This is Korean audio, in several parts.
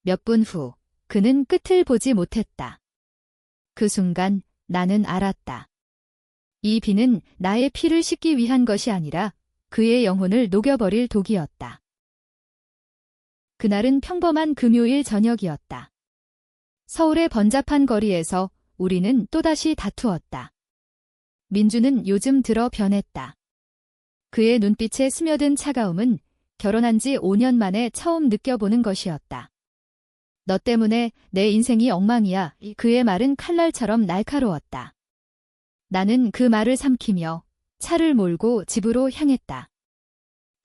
몇 분 후, 그는 끝을 보지 못했다. 그 순간 나는 알았다. 이 비는 나의 피를 씻기 위한 것이 아니라 그의 영혼을 녹여버릴 독이었다. 그날은 평범한 금요일 저녁이었다. 서울의 번잡한 거리에서 우리는 또다시 다투었다. 민주는 요즘 들어 변했다. 그의 눈빛에 스며든 차가움은 결혼한 지 5년 만에 처음 느껴보는 것이었다. 너 때문에 내 인생이 엉망이야. 그의 말은 칼날처럼 날카로웠다. 나는 그 말을 삼키며 차를 몰고 집으로 향했다.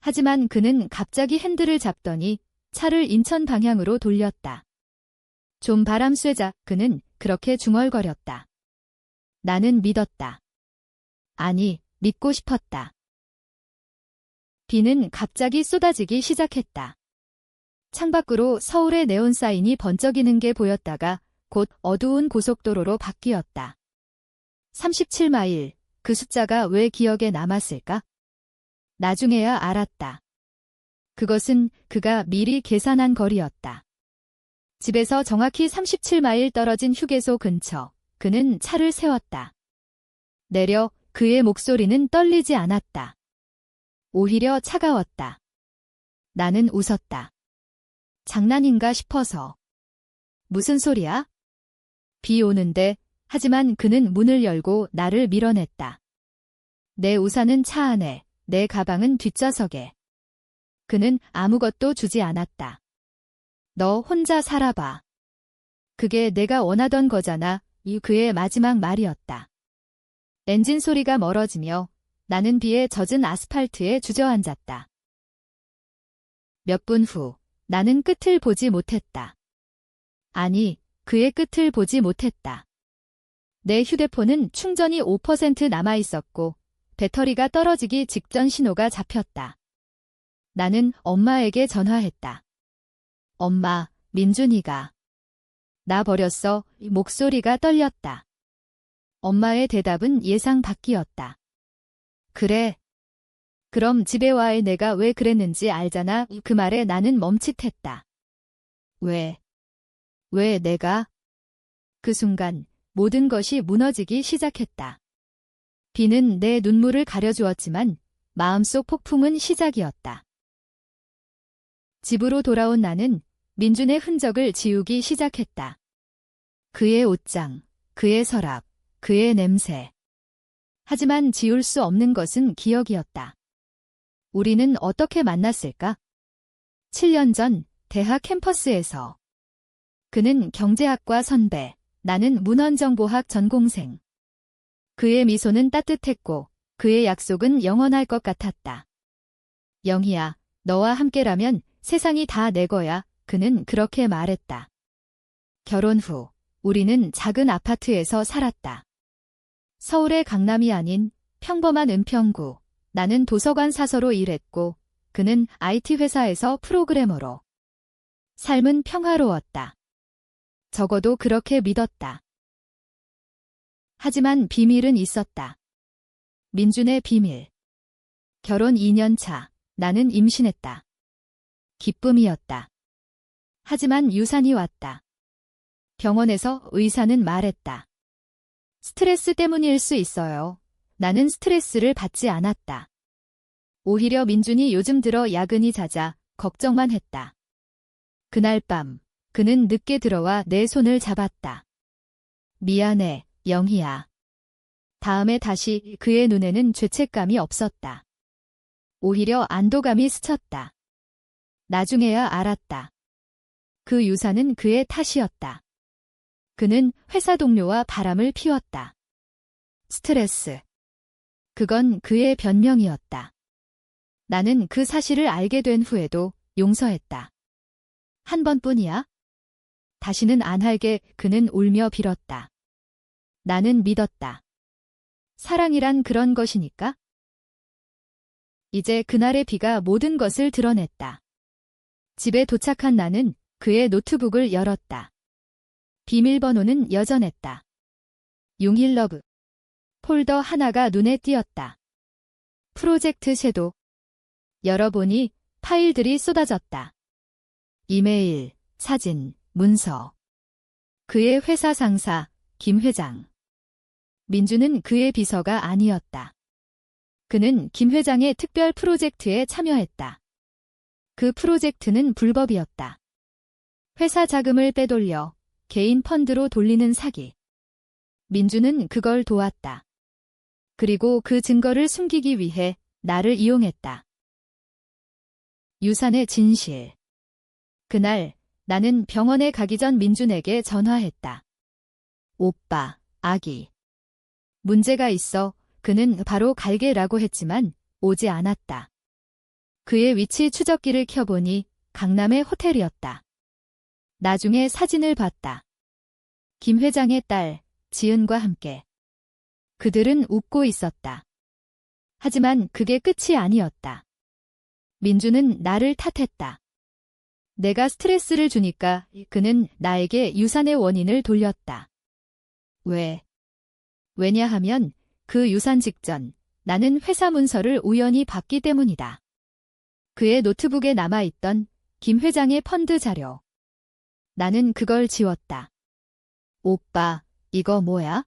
하지만 그는 갑자기 핸들을 잡더니 차를 인천 방향으로 돌렸다. 좀 바람 쐬자. 그는 그렇게 중얼거렸다. 나는 믿었다. 아니, 믿고 싶었다. 비는 갑자기 쏟아지기 시작했다. 창밖으로 서울의 네온 사인이 번쩍이는 게 보였다가 곧 어두운 고속도로로 바뀌었다. 37마일, 그 숫자가 왜 기억에 남았을까? 나중에야 알았다. 그것은 그가 미리 계산한 거리였다. 집에서 정확히 37마일 떨어진 휴게소 근처, 그는 차를 세웠다. 내려 그의 목소리는 떨리지 않았다. 오히려 차가웠다. 나는 웃었다. 장난인가 싶어서. 무슨 소리야? 비 오는데, 하지만 그는 문을 열고 나를 밀어냈다. 내 우산은 차 안에, 내 가방은 뒷좌석에. 그는 아무것도 주지 않았다. 너 혼자 살아봐. 그게 내가 원하던 거잖아. 이 그의 마지막 말이었다. 엔진 소리가 멀어지며 나는 비에 젖은 아스팔트에 주저앉았다. 몇 분 후, 나는 끝을 보지 못했다. 아니, 그의 끝을 보지 못했다. 내 휴대폰은 충전이 5% 남아있었고 배터리가 떨어지기 직전 신호가 잡혔다. 나는 엄마에게 전화했다. 엄마, 민준이가 나 버렸어. 목소리가 떨렸다. 엄마의 대답은 예상 밖이었다. 그래. 그럼 집에 와의 내가 왜 그랬는지 알잖아. 그 말에 나는 멈칫했다. 왜 내가? 그 순간 모든 것이 무너지기 시작했다. 비는 내 눈물을 가려주었지만 마음속 폭풍은 시작이었다. 집으로 돌아온 나는 민준의 흔적을 지우기 시작했다. 그의 옷장, 그의 서랍, 그의 냄새. 하지만 지울 수 없는 것은 기억이었다. 우리는 어떻게 만났을까? 7년 전 대학 캠퍼스에서. 그는 경제학과 선배, 나는 문헌정보학 전공생. 그의 미소는 따뜻했고 그의 약속은 영원할 것 같았다. 영희야, 너와 함께라면 세상이 다 내 거야. 그는 그렇게 말했다. 결혼 후 우리는 작은 아파트에서 살았다. 서울의 강남이 아닌 평범한 은평구. 나는 도서관 사서로 일했고 그는 IT 회사에서 프로그래머로. 삶은 평화로웠다. 적어도 그렇게 믿었다. 하지만 비밀은 있었다. 민준의 비밀. 결혼 2년 차, 나는 임신했다. 기쁨이었다. 하지만 유산이 왔다. 병원에서 의사는 말했다. 스트레스 때문일 수 있어요. 나는 스트레스를 받지 않았다. 오히려 민준이 요즘 들어 야근이 잦아 걱정만 했다. 그날 밤, 그는 늦게 들어와 내 손을 잡았다. 미안해, 영희야. 다음에 다시 그의 눈에는 죄책감이 없었다. 오히려 안도감이 스쳤다. 나중에야 알았다. 그 유산은 그의 탓이었다. 그는 회사 동료와 바람을 피웠다. 스트레스. 그건 그의 변명이었다. 나는 그 사실을 알게 된 후에도 용서했다. 한 번뿐이야? 다시는 안 할게. 그는 울며 빌었다. 나는 믿었다. 사랑이란 그런 것이니까? 이제 그날의 비가 모든 것을 드러냈다. 집에 도착한 나는 그의 노트북을 열었다. 비밀번호는 여전했다. 용일러브. 폴더 하나가 눈에 띄었다. 프로젝트 섀도. 열어보니 파일들이 쏟아졌다. 이메일, 사진, 문서. 그의 회사 상사, 김 회장. 민주는 그의 비서가 아니었다. 그는 김 회장의 특별 프로젝트에 참여했다. 그 프로젝트는 불법이었다. 회사 자금을 빼돌려 개인 펀드로 돌리는 사기. 민주는 그걸 도왔다. 그리고 그 증거를 숨기기 위해 나를 이용했다. 유산의 진실. 그날 나는 병원에 가기 전 민준에게 전화했다. 오빠, 아기. 문제가 있어. 그는 바로 갈게라고 했지만 오지 않았다. 그의 위치 추적기를 켜보니 강남의 호텔이었다. 나중에 사진을 봤다. 김 회장의 딸, 지은과 함께. 그들은 웃고 있었다. 하지만 그게 끝이 아니었다. 민주는 나를 탓했다. 내가 스트레스를 주니까 그는 나에게 유산의 원인을 돌렸다. 왜? 왜냐하면 그 유산 직전 나는 회사 문서를 우연히 봤기 때문이다. 그의 노트북에 남아있던 김 회장의 펀드 자료. 나는 그걸 지웠다. 오빠, 이거 뭐야?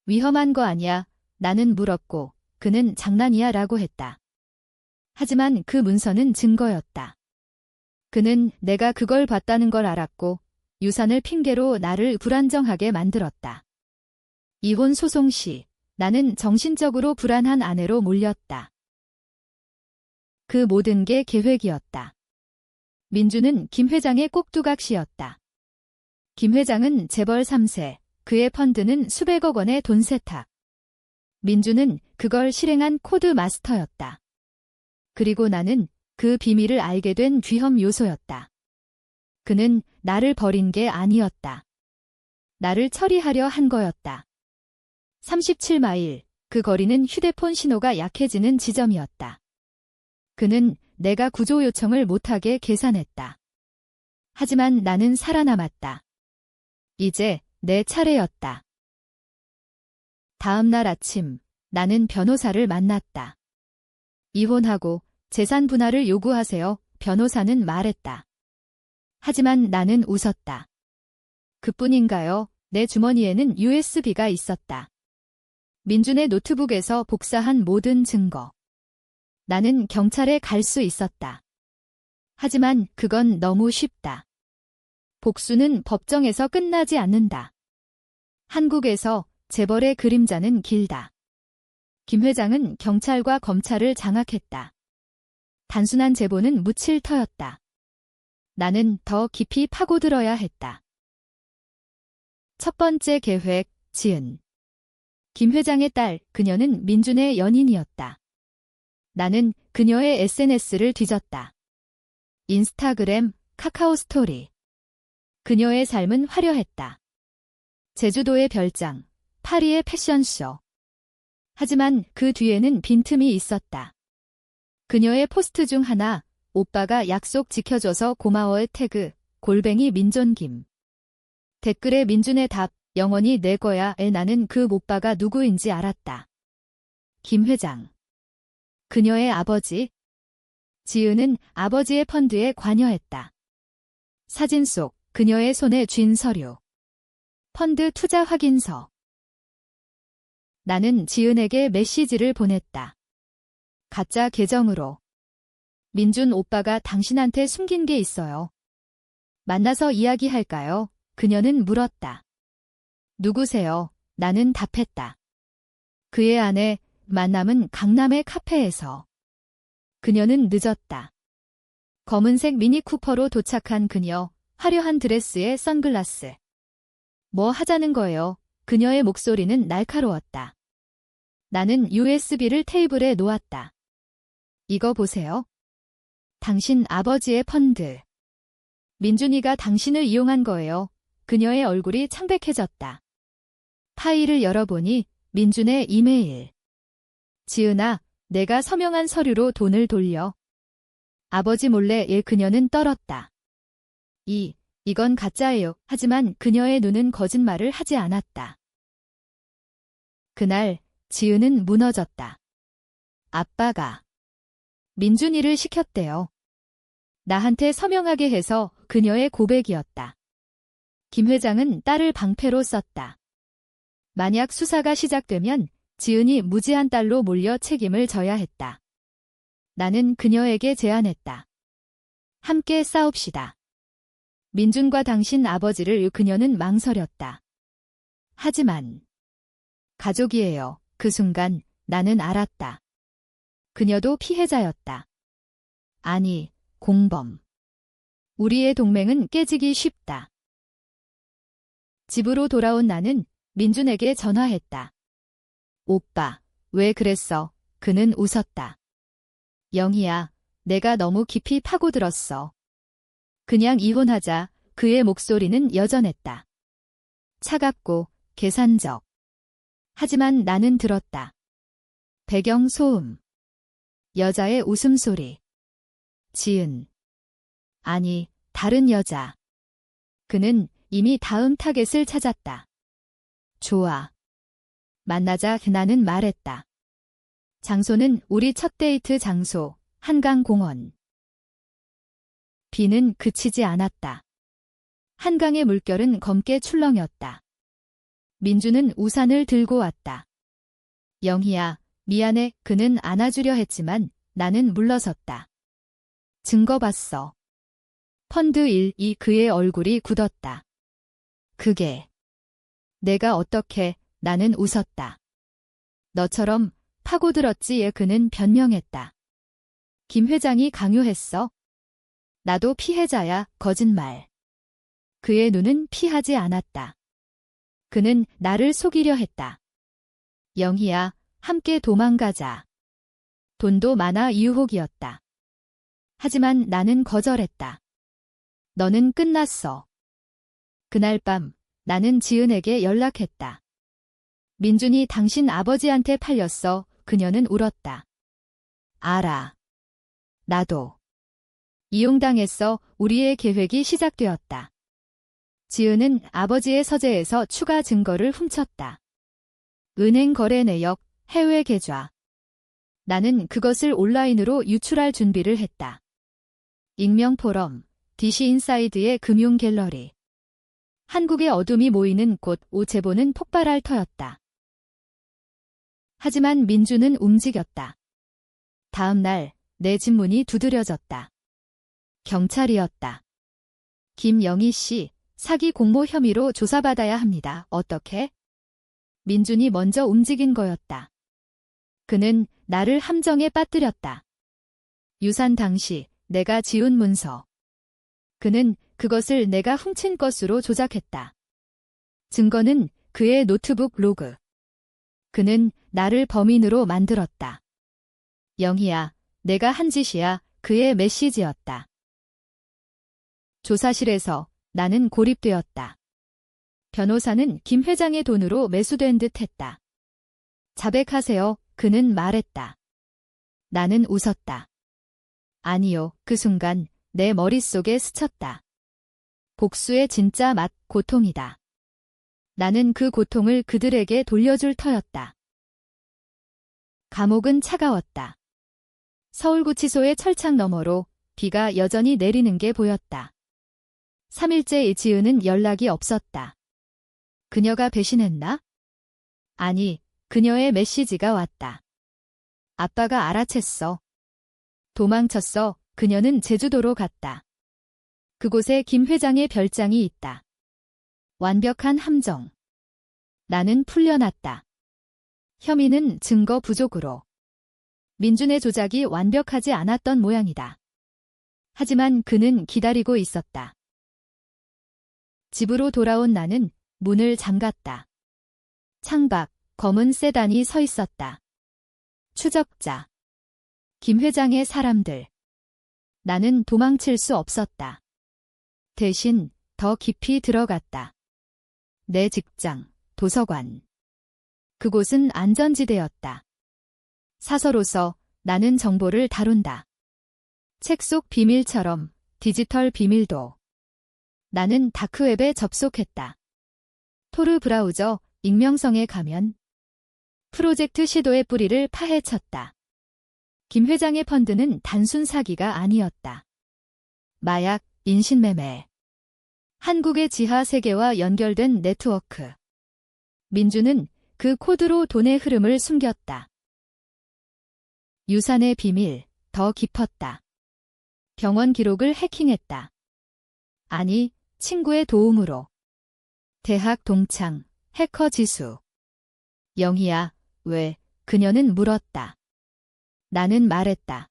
위험한 거 아니야? 나는 물었고 그는 장난이야 라고 했다. 하지만 그 문서는 증거였다. 그는 내가 그걸 봤다는 걸 알았고 유산을 핑계로 나를 불안정하게 만들었다. 이혼 소송 시 나는 정신적으로 불안한 아내로 몰렸다. 그 모든 게 계획이었다. 민주는 김 회장의 꼭두각시였다. 김 회장은 재벌 3세, 그의 펀드는 수백억 원의 돈 세탁. 민주는 그걸 실행한 코드 마스터였다. 그리고 나는 그 비밀을 알게 된 위험 요소였다. 그는 나를 버린 게 아니었다. 나를 처리하려 한 거였다. 37마일, 그 거리는 휴대폰 신호가 약해지는 지점이었다. 그는 내가 구조 요청을 못하게 계산했다. 하지만 나는 살아남았다. 이제 내 차례였다. 다음 날 아침, 나는 변호사를 만났다. 이혼하고 재산 분할을 요구하세요, 변호사는 말했다. 하지만 나는 웃었다. 그뿐인가요? 내 주머니에는 USB가 있었다. 민준의 노트북에서 복사한 모든 증거. 나는 경찰에 갈 수 있었다. 하지만 그건 너무 쉽다. 복수는 법정에서 끝나지 않는다. 한국에서 재벌의 그림자는 길다. 김 회장은 경찰과 검찰을 장악했다. 단순한 제보는 묻힐 터였다. 나는 더 깊이 파고들어야 했다. 첫 번째 계획, 지은. 김 회장의 딸, 그녀는 민준의 연인이었다. 나는 그녀의 SNS를 뒤졌다. 인스타그램, 카카오 스토리. 그녀의 삶은 화려했다. 제주도의 별장, 파리의 패션쇼. 하지만 그 뒤에는 빈틈이 있었다. 그녀의 포스트 중 하나, 오빠가 약속 지켜줘서 고마워의 태그, 골뱅이 민존김. 댓글에 민준의 답, 영원히 내 거야에 나는 그 오빠가 누구인지 알았다. 김 회장. 그녀의 아버지. 지은은 아버지의 펀드에 관여했다. 사진 속 그녀의 손에 쥔 서류. 펀드 투자 확인서. 나는 지은에게 메시지를 보냈다. 가짜 계정으로. 민준 오빠가 당신한테 숨긴 게 있어요. 만나서 이야기할까요? 그녀는 물었다. 누구세요? 나는 답했다. 그의 아내, 만남은 강남의 카페에서. 그녀는 늦었다. 검은색 미니쿠퍼로 도착한 그녀, 화려한 드레스에 선글라스. 뭐 하자는 거예요? 그녀의 목소리는 날카로웠다. 나는 USB를 테이블에 놓았다. 이거 보세요. 당신 아버지의 펀드. 민준이가 당신을 이용한 거예요. 그녀의 얼굴이 창백해졌다. 파일을 열어보니 민준의 이메일. 지은아, 내가 서명한 서류로 돈을 돌려. 아버지 몰래 그녀는 떨었다. 이건 가짜예요. 하지만 그녀의 눈은 거짓말을 하지 않았다. 그날 지은은 무너졌다. 아빠가 민준이를 시켰대요. 나한테 서명하게 해서 그녀의 고백이었다. 김 회장은 딸을 방패로 썼다. 만약 수사가 시작되면 지은이 무지한 딸로 몰려 책임을 져야 했다. 나는 그녀에게 제안했다. 함께 싸웁시다. 민준과 당신 아버지를 그녀는 망설였다. 하지만 가족이에요. 그 순간 나는 알았다. 그녀도 피해자였다. 아니, 공범. 우리의 동맹은 깨지기 쉽다. 집으로 돌아온 나는 민준에게 전화했다. 오빠, 왜 그랬어? 그는 웃었다. 영희야, 내가 너무 깊이 파고들었어. 그냥 이혼하자. 그의 목소리는 여전했다. 차갑고 계산적. 하지만 나는 들었다. 배경 소음. 여자의 웃음소리. 지은. 아니, 다른 여자. 그는 이미 다음 타겟을 찾았다. 좋아. 만나자. 나는 말했다. 장소는 우리 첫 데이트 장소, 한강공원. 비는 그치지 않았다. 한강의 물결은 검게 출렁였다. 민주는 우산을 들고 왔다. 영희야, 미안해. 그는 안아주려 했지만 나는 물러섰다. 증거 봤어. 펀드 1이 그의 얼굴이 굳었다. 그게. 내가 어떻게. 나는 웃었다. 너처럼 파고들었지. 그는 변명했다. 김 회장이 강요했어. 나도 피해자야. 거짓말. 그의 눈은 피하지 않았다. 그는 나를 속이려 했다. 영희야, 함께 도망가자. 돈도 많아. 유혹이었다. 하지만 나는 거절했다. 너는 끝났어. 그날 밤 나는 지은에게 연락했다. 민준이 당신 아버지한테 팔렸어. 그녀는 울었다. 알아. 나도. 이용당했어. 우리의 계획이 시작되었다. 지은은 아버지의 서재에서 추가 증거를 훔쳤다. 은행 거래 내역, 해외 계좌. 나는 그것을 온라인으로 유출할 준비를 했다. 익명 포럼, DC 인사이드의 금융 갤러리. 한국의 어둠이 모이는 곳. 오제보는 폭발할 터였다. 하지만 민주는 움직였다. 다음 날 내 집 문이 두드려졌다. 경찰이었다. 김영희 씨, 사기 공모 혐의로 조사받아야 합니다. 어떻게? 민준이 먼저 움직인 거였다. 그는 나를 함정에 빠뜨렸다. 유산 당시 내가 지운 문서. 그는 그것을 내가 훔친 것으로 조작했다. 증거는 그의 노트북 로그. 그는 나를 범인으로 만들었다. 영희야, 내가 한 짓이야. 그의 메시지였다. 조사실에서 나는 고립되었다. 변호사는 김 회장의 돈으로 매수된 듯 했다. 자백하세요. 그는 말했다. 나는 웃었다. 아니요. 그 순간 내 머릿속에 스쳤다. 복수의 진짜 맛, 고통이다. 나는 그 고통을 그들에게 돌려줄 터였다. 감옥은 차가웠다. 서울구치소의 철창 너머로 비가 여전히 내리는 게 보였다. 3일째 지은은 연락이 없었다. 그녀가 배신했나? 아니, 그녀의 메시지가 왔다. 아빠가 알아챘어. 도망쳤어. 그녀는 제주도로 갔다. 그곳에 김 회장의 별장이 있다. 완벽한 함정. 나는 풀려났다. 혐의는 증거 부족으로. 민준의 조작이 완벽하지 않았던 모양이다. 하지만 그는 기다리고 있었다. 집으로 돌아온 나는 문을 잠갔다. 창밖, 검은 세단이 서 있었다. 추적자. 김 회장의 사람들. 나는 도망칠 수 없었다. 대신 더 깊이 들어갔다. 내 직장, 도서관. 그곳은 안전지대였다. 사서로서 나는 정보를 다룬다. 책 속 비밀처럼 디지털 비밀도. 나는 다크웹에 접속했다. 토르 브라우저, 익명성에 가면. 프로젝트 시도의 뿌리를 파헤쳤다. 김 회장의 펀드는 단순 사기가 아니었다. 마약, 인신매매. 한국의 지하 세계와 연결된 네트워크. 민주는 그 코드로 돈의 흐름을 숨겼다. 유산의 비밀, 더 깊었다. 병원 기록을 해킹했다. 아니, 친구의 도움으로. 대학 동창, 해커 지수. 영희야, 왜? 그녀는 물었다. 나는 말했다.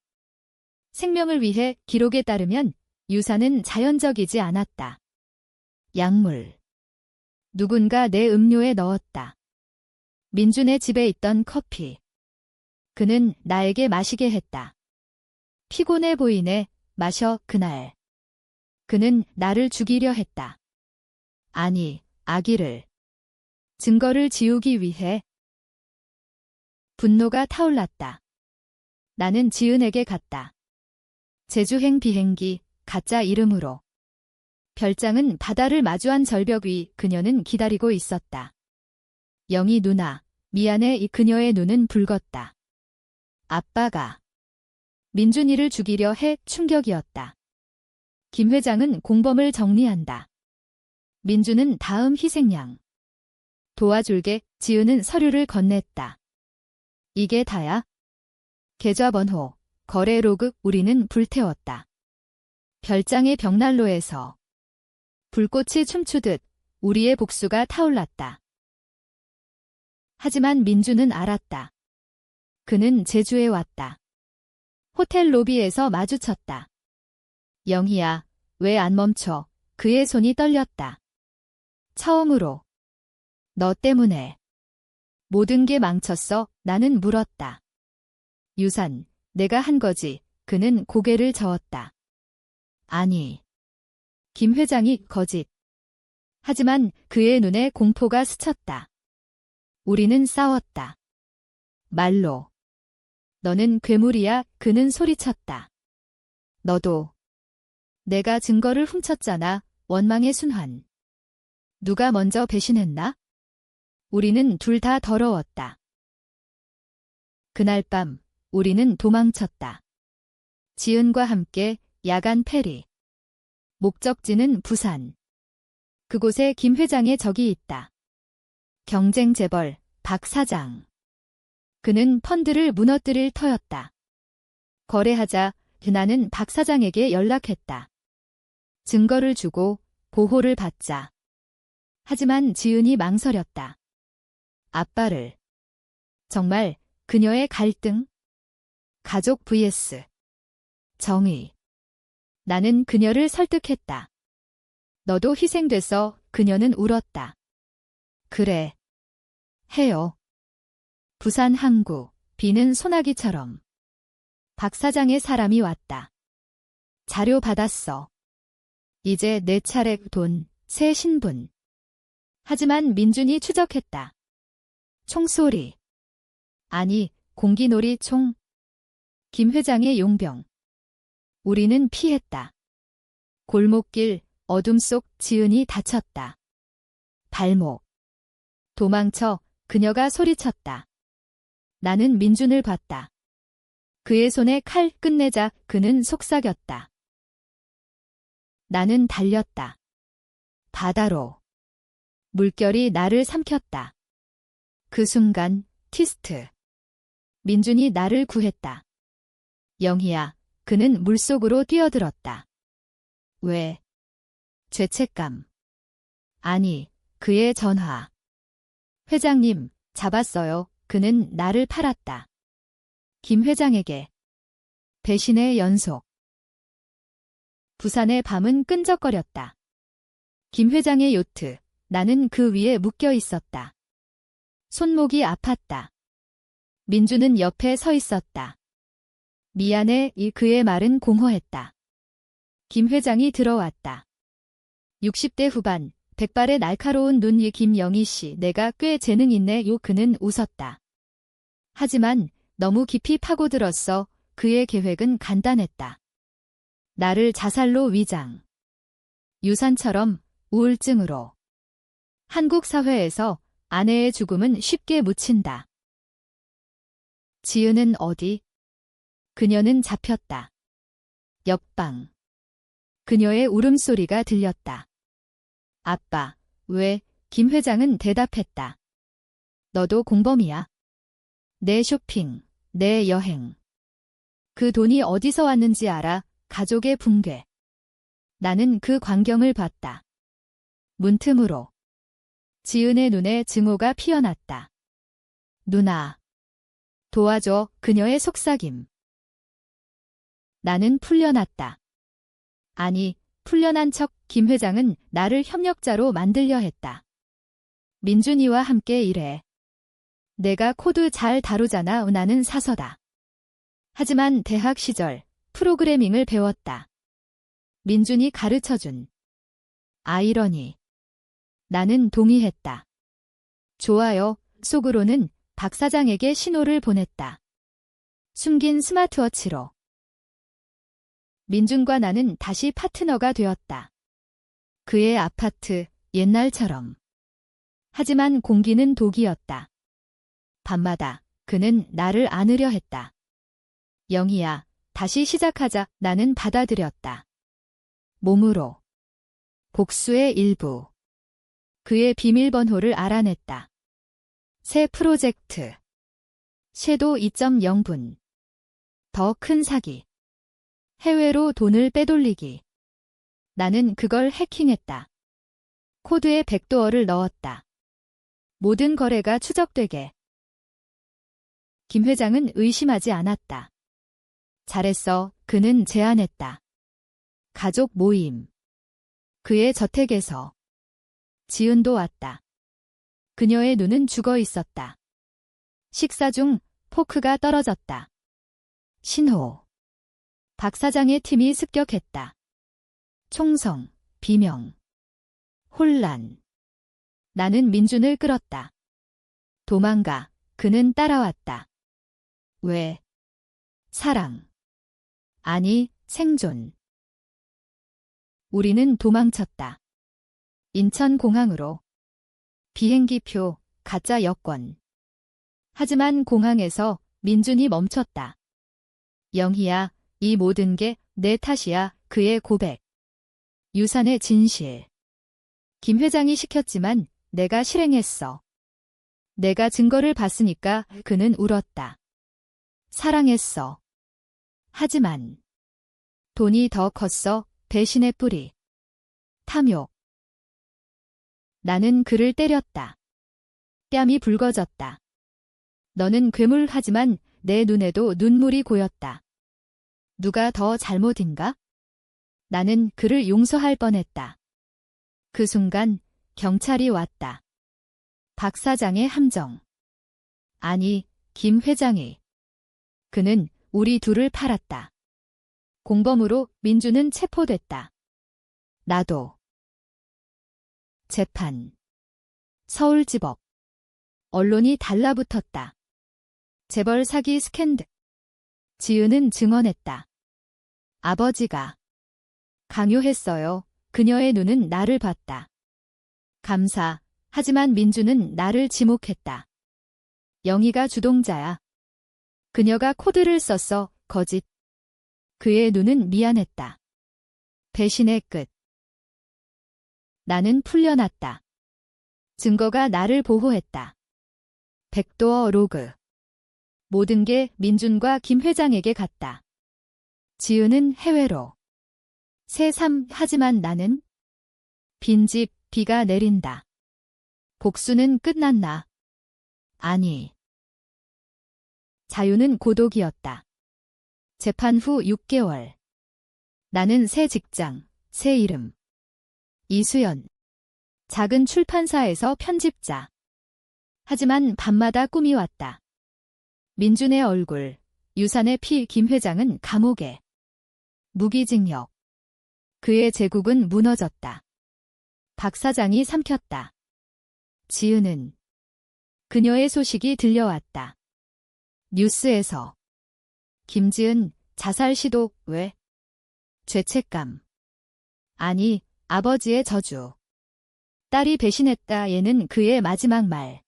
생명을 위해 기록에 따르면 유산은 자연적이지 않았다. 약물. 누군가 내 음료에 넣었다. 민준의 집에 있던 커피. 그는 나에게 마시게 했다. 피곤해 보이네, 마셔, 그날. 그는 나를 죽이려 했다. 아니, 아기를. 증거를 지우기 위해. 분노가 타올랐다. 나는 지은에게 갔다. 제주행 비행기, 가짜 이름으로. 별장은 바다를 마주한 절벽 위 그녀는 기다리고 있었다. 영희 누나, 미안해. 이 그녀의 눈은 붉었다. 아빠가 민준이를 죽이려 해. 충격이었다. 김 회장은 공범을 정리한다. 민준은 다음 희생양. 도와줄게. 지은은 서류를 건넸다. 이게 다야? 계좌번호, 거래 로그. 우리는 불태웠다. 별장의 벽난로에서 불꽃이 춤추듯 우리의 복수가 타올랐다. 하지만 민주는 알았다. 그는 제주에 왔다. 호텔 로비에서 마주쳤다. 영희야, 왜 안 멈춰? 그의 손이 떨렸다. 처음으로. 너 때문에. 모든 게 망쳤어. 나는 물었다. 유산, 내가 한 거지. 그는 고개를 저었다. 아니. 김 회장이 거짓. 하지만 그의 눈에 공포가 스쳤다. 우리는 싸웠다. 말로. 너는 괴물이야. 그는 소리쳤다. 너도. 내가 증거를 훔쳤잖아. 원망의 순환. 누가 먼저 배신했나? 우리는 둘 다 더러웠다. 그날 밤 우리는 도망쳤다. 지은과 함께 야간 페리. 목적지는 부산. 그곳에 김 회장의 적이 있다. 경쟁 재벌 박 사장. 그는 펀드를 무너뜨릴 터였다. 거래하자 나는 박 사장에게 연락했다. 증거를 주고 보호를 받자. 하지만 지은이 망설였다. 아빠를. 정말 그녀의 갈등? 가족 vs 정의. 나는 그녀를 설득했다. 너도 희생됐어. 그녀는 울었다. 그래. 해요. 부산 항구, 비는 소나기처럼. 박 사장의 사람이 왔다. 자료 받았어. 이제 내 차례. 돈, 새 신분. 하지만 민준이 추적했다. 총소리. 아니, 공기놀이 총. 김 회장의 용병. 우리는 피했다. 골목길, 어둠 속 지은이 다쳤다. 발목. 도망쳐. 그녀가 소리쳤다. 나는 민준을 봤다. 그의 손에 칼. 끝내자. 그는 속삭였다. 나는 달렸다. 바다로. 물결이 나를 삼켰다. 그 순간 티스트. 민준이 나를 구했다. 영희야. 그는 물속으로 뛰어들었다. 왜? 죄책감. 아니, 그의 전화. 회장님, 잡았어요. 그는 나를 팔았다. 김 회장에게. 배신의 연속. 부산의 밤은 끈적거렸다. 김 회장의 요트. 나는 그 위에 묶여 있었다. 손목이 아팠다. 민주는 옆에 서 있었다. 미안해. 그의 말은 공허했다. 김 회장이 들어왔다. 60대 후반, 백발의 날카로운 눈. 김영희 씨, 내가 꽤 재능 있네. 그는 웃었다. 하지만 너무 깊이 파고들었어. 그의 계획은 간단했다. 나를 자살로 위장. 유산처럼 우울증으로. 한국 사회에서 아내의 죽음은 쉽게 묻힌다. 지은은 어디? 그녀는 잡혔다. 옆방. 그녀의 울음소리가 들렸다. 아빠, 왜? 김 회장은 대답했다. 너도 공범이야. 내 쇼핑, 내 여행. 그 돈이 어디서 왔는지 알아? 가족의 붕괴. 나는 그 광경을 봤다. 문틈으로. 지은의 눈에 증오가 피어났다. 누나. 도와줘. 그녀의 속삭임. 나는 풀려났다. 아니, 풀려난 척 김 회장은 나를 협력자로 만들려 했다. 민준이와 함께 일해. 내가 코드 잘 다루잖아. 나는 사서다. 하지만 대학 시절 프로그래밍을 배웠다. 민준이 가르쳐준 아이러니. 나는 동의했다. 좋아요. 속으로는 박 사장에게 신호를 보냈다. 숨긴 스마트워치로. 민준과 나는 다시 파트너가 되었다. 그의 아파트, 옛날처럼. 하지만 공기는 독이었다. 밤마다 그는 나를 안으려 했다. 영희야, 다시 시작하자. 나는 받아들였다. 몸으로. 복수의 일부. 그의 비밀번호를 알아냈다. 새 프로젝트. 섀도 2.0분. 더 큰 사기. 해외로 돈을 빼돌리기. 나는 그걸 해킹했다. 코드에 백도어를 넣었다. 모든 거래가 추적되게. 김 회장은 의심하지 않았다. 잘했어. 그는 제안했다. 가족 모임. 그의 저택에서. 지은도 왔다. 그녀의 눈은 죽어 있었다. 식사 중 포크가 떨어졌다. 신호. 박 사장의 팀이 습격했다. 총성, 비명. 혼란. 나는 민준을 끌었다. 도망가. 그는 따라왔다. 왜? 사랑. 아니, 생존. 우리는 도망쳤다. 인천공항으로. 비행기표, 가짜 여권. 하지만 공항에서 민준이 멈췄다. 영희야, 이 모든 게 내 탓이야. 그의 고백. 유산의 진실. 김 회장이 시켰지만 내가 실행했어. 내가 증거를 봤으니까. 그는 울었다. 사랑했어. 하지만 돈이 더 컸어. 배신의 뿌리. 탐욕. 나는 그를 때렸다. 뺨이 붉어졌다. 너는 괴물하지만 내 눈에도 눈물이 고였다. 누가 더 잘못인가? 나는 그를 용서할 뻔했다. 그 순간 경찰이 왔다. 박 사장의 함정. 아니, 김 회장이. 그는 우리 둘을 팔았다. 공범으로 민주는 체포됐다. 나도. 재판. 서울지법. 언론이 달라붙었다. 재벌 사기 스캔들. 지은은 증언했다. 아버지가 강요했어요. 그녀의 눈은 나를 봤다. 감사. 하지만 민주는 나를 지목했다. 영희가 주동자야. 그녀가 코드를 썼어. 거짓. 그의 눈은 미안했다. 배신의 끝. 나는 풀려났다. 증거가 나를 보호했다. 백도어 로그. 모든 게 민준과 김 회장에게 갔다. 지은은 해외로. 새삼. 하지만 나는 빈집. 비가 내린다. 복수는 끝났나? 아니. 자유는 고독이었다. 재판 후 6개월. 나는 새 직장, 새 이름. 이수연. 작은 출판사에서 편집자. 하지만 밤마다 꿈이 왔다. 민준의 얼굴, 유산의 피. 김 회장은 감옥에. 무기징역. 그의 제국은 무너졌다. 박 사장이 삼켰다. 지은은. 그녀의 소식이 들려왔다. 뉴스에서. 김지은, 자살 시도. 왜? 죄책감. 아니, 아버지의 저주. 딸이 배신했다. 얘는 그의 마지막 말.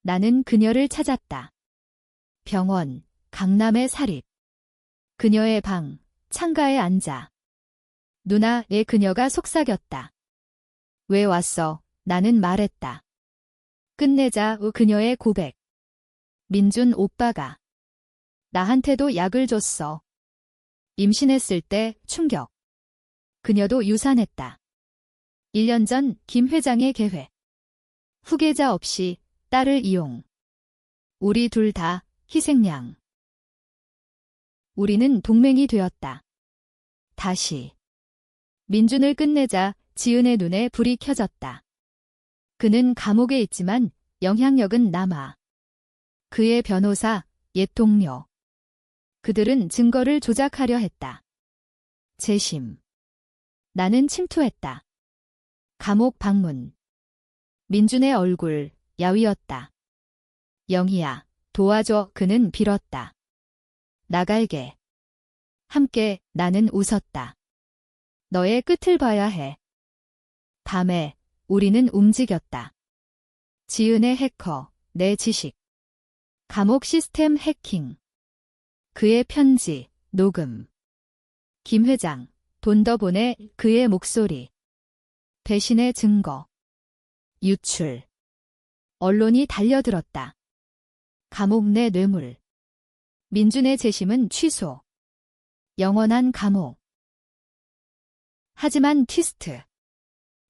나는 그녀를 찾았다. 병원, 강남의 사립. 그녀의 방, 창가에 앉아. 누나의 그녀가 속삭였다. 왜 왔어? 나는 말했다. 끝내자. 그녀의 고백. 민준 오빠가 나한테도 약을 줬어. 임신했을 때 충격. 그녀도 유산했다. 1년 전 김 회장의 계획. 후계자 없이 딸을 이용. 우리 둘 다 희생양. 우리는 동맹이 되었다. 다시. 민준을 끝내자 지은의 눈에 불이 켜졌다. 그는 감옥에 있지만 영향력은 남아. 그의 변호사, 옛 동료. 그들은 증거를 조작하려 했다. 재심. 나는 침투했다. 감옥 방문. 민준의 얼굴, 야위었다. 영희야, 도와줘. 그는 빌었다. 나갈게. 함께. 나는 웃었다. 너의 끝을 봐야 해. 밤에 우리는 움직였다. 지은의 해커, 내 지식. 감옥 시스템 해킹. 그의 편지, 녹음. 김 회장, 돈 더 보내. 그의 목소리. 배신의 증거. 유출. 언론이 달려들었다. 감옥 내 뇌물. 민준의 재심은 취소. 영원한 감옥. 하지만 트위스트.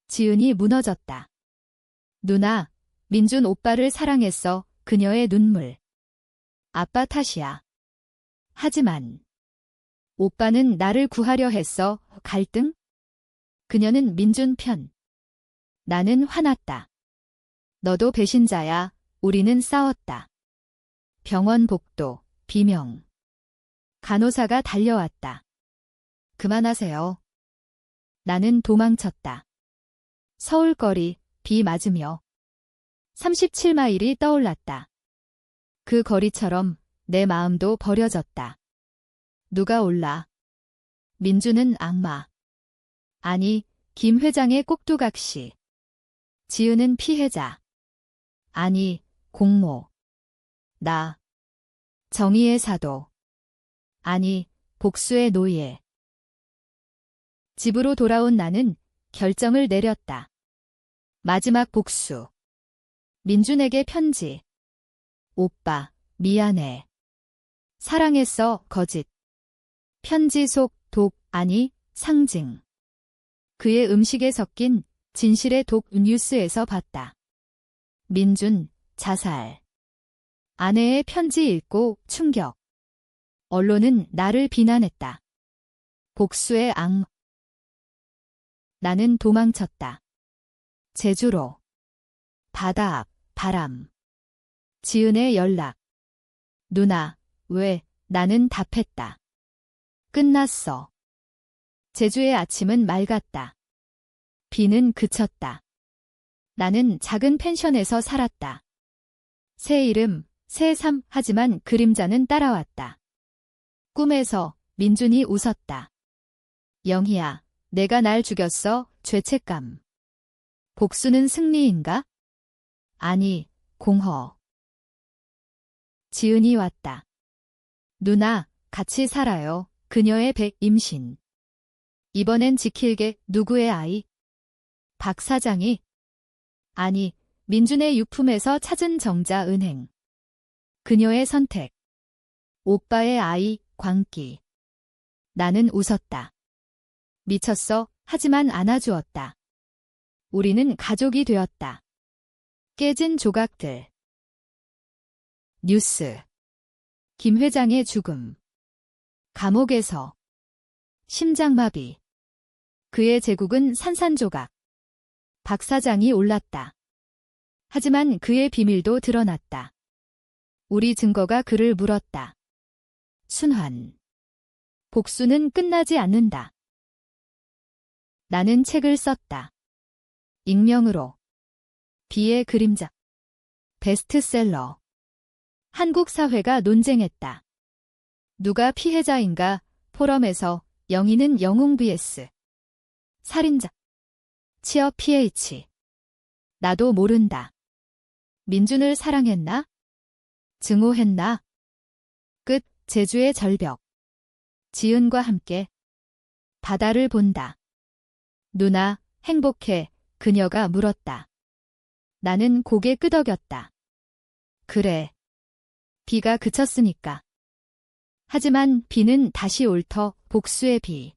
지은이 무너졌다. 누나, 민준 오빠를 사랑했어. 그녀의 눈물. 아빠 탓이야. 하지만 오빠는 나를 구하려 했어. 갈등? 그녀는 민준 편. 나는 화났다. 너도 배신자야. 우리는 싸웠다. 병원 복도, 비명. 간호사가 달려왔다. 그만하세요. 나는 도망쳤다. 서울거리, 비 맞으며 37마일이 떠올랐다. 그 거리처럼 내 마음도 버려졌다. 누가 올라? 민준은 악마. 아니, 김 회장의 꼭두각시. 지은은 피해자. 아니, 공모. 나. 정의의 사도. 아니, 복수의 노예. 집으로 돌아온 나는 결정을 내렸다. 마지막 복수. 민준에게 편지. 오빠, 미안해. 사랑했어. 거짓. 편지 속 독, 아니, 상징. 그의 음식에 섞인 진실의 독. 뉴스에서 봤다. 민준, 자살. 아내의 편지 읽고 충격. 언론은 나를 비난했다. 복수의 악. 나는 도망쳤다. 제주로. 바다 앞, 바람. 지은의 연락. 누나, 왜? 나는 답했다. 끝났어. 제주의 아침은 맑았다. 비는 그쳤다. 나는 작은 펜션에서 살았다. 새 이름, 새 삶. 하지만 그림자는 따라왔다. 꿈에서 민준이 웃었다. 영희야, 내가 날 죽였어. 죄책감. 복수는 승리인가? 아니, 공허. 지은이 왔다. 누나, 같이 살아요. 그녀의 임신. 이번엔 지킬게. 누구의 아이? 박 사장이? 아니, 민준의 유품에서 찾은 정자 은행. 그녀의 선택. 오빠의 아이, 광기. 나는 웃었다. 미쳤어. 하지만 안아주었다. 우리는 가족이 되었다. 깨진 조각들. 뉴스. 김 회장의 죽음. 감옥에서. 심장마비. 그의 제국은 산산조각. 박 사장이 올랐다. 하지만 그의 비밀도 드러났다. 우리 증거가 그를 물었다. 순환. 복수는 끝나지 않는다. 나는 책을 썼다. 익명으로. 비의 그림자. 베스트셀러. 한국 사회가 논쟁했다. 누가 피해자인가? 포럼에서 영희는 영웅 vs. 살인자. 취업 PH. 나도 모른다. 민준을 사랑했나? 증오했나? 끝. 제주의 절벽. 지은과 함께 바다를 본다. 누나, 행복해. 그녀가 물었다. 나는 고개 끄덕였다. 그래. 비가 그쳤으니까. 하지만 비는 다시 올 터, 복수의 비.